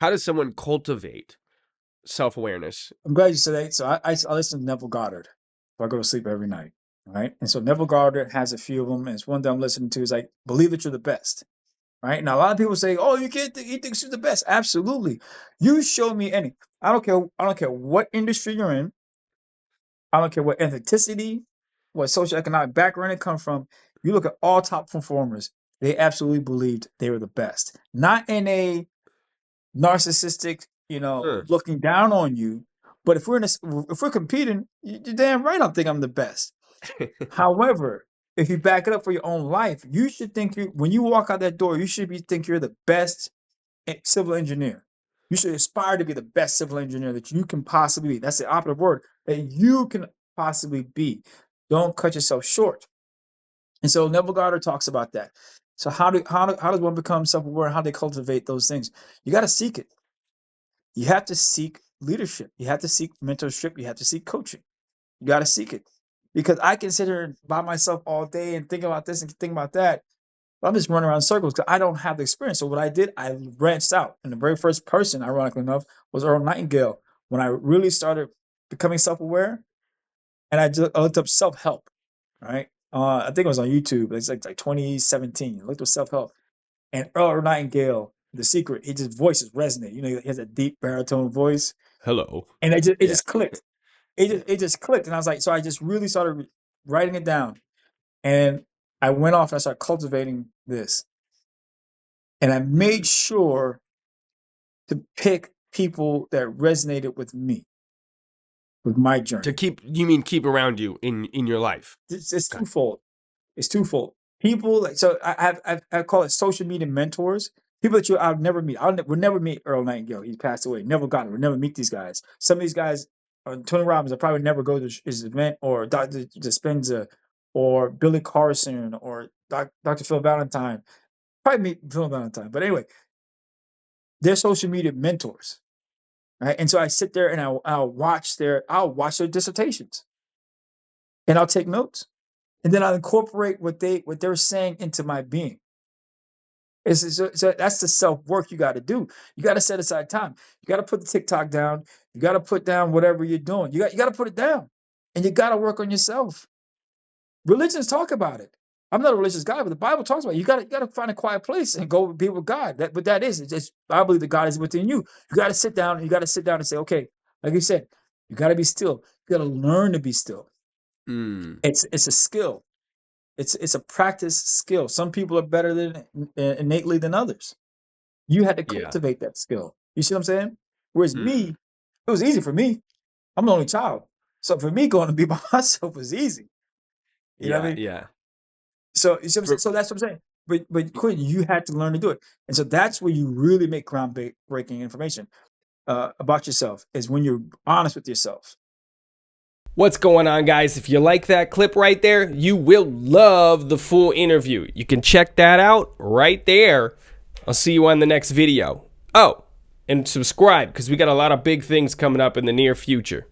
How does someone cultivate self-awareness? I'm glad you said that. So I listen to Neville Goddard. So I go to sleep every night. Right. And so Neville Goddard has a few of them. And it's one that I'm listening to is like, believe that you're the best. Right. Now, a lot of people say, oh, you can't think, he thinks you're the best. Absolutely. You show me any. I don't care. I don't care what industry you're in. I don't care what ethnicity, what socioeconomic background it comes from. You look at all top performers, they absolutely believed they were the best. Not in a narcissistic, Huh. looking down on you. But if we're competing, you're damn right. I think I'm the best. However, if you back it up for your own life, you should think when you walk out that door, you should think you're the best civil engineer. You should aspire to be the best civil engineer that you can possibly be. That's the operative word that you can possibly be. Don't cut yourself short. And so Neville Goddard talks about that. So how does one become self-aware? How they cultivate those things? You got to seek it. You have to seek leadership. You have to seek mentorship. You have to seek coaching. You got to seek it. Because I can sit here by myself all day and think about this and think about that. But I'm just running around in circles because I don't have the experience. So what I did, I branched out. And the very first person, ironically enough, was Earl Nightingale. When I really started becoming self-aware, and I looked up self-help, right? I think it was on YouTube. It's like 2017. I looked up self-help. And Earl Nightingale, the secret, his voices resonate. He has a deep baritone voice. Hello. And it Yeah. just clicked. It just clicked. And I was like, so I just really started writing it down. And I went off and I started cultivating this. And I made sure to pick people that resonated with me, with my To journey. keep around you in your life. It's Okay. twofold. It's twofold. People so I call it social media mentors. People that I'll never meet. We'll never meet Earl Nightingale. He passed away. Never got it. We'll never meet these guys. Some of these guys, Tony Robbins, I probably never go to his event, or Dr. Dispenza, or Billy Carson, or Dr. Phil Valentine. Probably meet Phil Valentine. But anyway, they're social media mentors. Right. And so I sit there and I'll watch their dissertations, and I'll take notes. And then I'll incorporate what they're saying into my being. So that's the self-work you got to do. You got to set aside time. You got to put the TikTok down. You got to put down whatever you're doing. You got to put it down, and you got to work on yourself. Religions talk about it. I'm not a religious guy, but the Bible talks about it. You got to find a quiet place and go be with God. But that is, I believe that God is within you. You got to sit down. You got to sit down and say, okay, like you said, you got to be still. You got to learn to be still. Mm. It's a skill. It's a practice skill. Some people are better than innately than others. You had to Yeah. cultivate that skill. You see what I'm saying? Whereas Mm. me, it was easy for me. I'm the only child. So for me, going to be by myself was easy. You know what I Yeah. mean? Yeah. So you see what I'm saying? For, So that's what I'm saying. But Quinton, you had to learn to do it. And so that's where you really make groundbreaking information about yourself, is when you're honest with yourself. What's going on, guys? If you like that clip right there, you will love the full interview. You can check that out right there. I'll see you on the next video. Oh, and subscribe, because we got a lot of big things coming up in the near future.